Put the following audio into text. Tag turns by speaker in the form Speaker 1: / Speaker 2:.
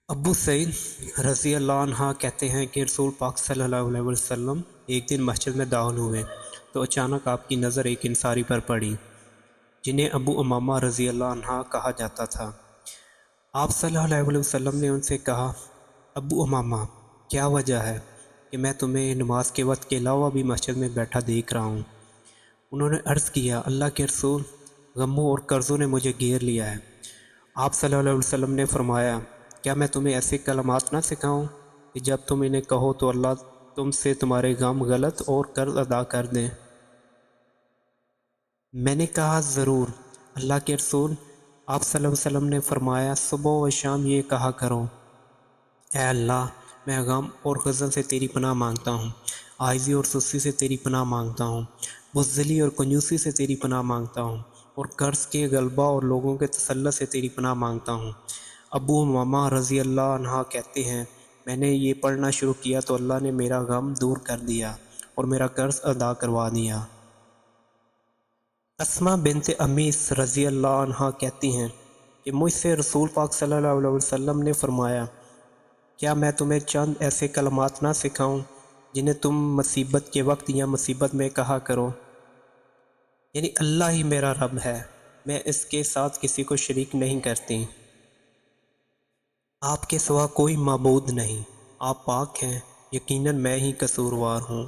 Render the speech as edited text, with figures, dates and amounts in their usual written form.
Speaker 1: ابو سعید رضی اللہ عنہ کہتے ہیں کہ رسول پاک صلی اللہ علیہ وسلم ایک دن مسجد میں داخل ہوئے تو اچانک آپ کی نظر ایک انصاری پر پڑی جنہیں ابو امامہ رضی اللہ عنہ کہا جاتا تھا۔ آپ صلی اللہ علیہ وسلم نے ان سے کہا، ابو امامہ، کیا وجہ ہے کہ میں تمہیں نماز کے وقت کے علاوہ بھی مسجد میں بیٹھا دیکھ رہا ہوں؟ انہوں نے عرض کیا، اللہ کے رسول، غموں اور قرضوں نے مجھے گھیر لیا ہے۔ آپ صلی اللہ علیہ وسلم نے فرمایا، کیا میں تمہیں ایسے کلمات نہ سکھاؤں کہ جب تم انہیں کہو تو اللہ تم سے تمہارے غم غلط اور قرض ادا کر دیں؟ میں نے کہا، ضرور اللہ کے رسول۔ آپ صلی اللہ علیہ وسلم نے فرمایا، صبح و شام یہ کہا کرو، اے اللہ، میں غم اور حزن سے تیری پناہ مانگتا ہوں، عاجزی اور سستی سے تیری پناہ مانگتا ہوں، بزدلی اور کنجوسی سے تیری پناہ مانگتا ہوں، اور قرض کے غلبہ اور لوگوں کے تسلط سے تیری پناہ مانگتا ہوں۔ ابو امامہ رضی اللہ عنہ کہتے ہیں، میں نے یہ پڑھنا شروع کیا تو اللہ نے میرا غم دور کر دیا اور میرا قرض ادا کروا دیا۔ اسماء بنت امیس رضی اللہ عنہ کہتی ہیں کہ مجھ سے رسول پاک صلی اللہ علیہ وسلم نے فرمایا، کیا میں تمہیں چند ایسے کلمات نہ سکھاؤں جنہیں تم مصیبت کے وقت یا مصیبت میں کہا کرو؟ یعنی اللہ ہی میرا رب ہے، میں اس کے ساتھ کسی کو شریک نہیں کرتی، آپ کے سوا کوئی معبود نہیں، آپ پاک ہیں، یقیناً میں ہی قصوروار ہوں۔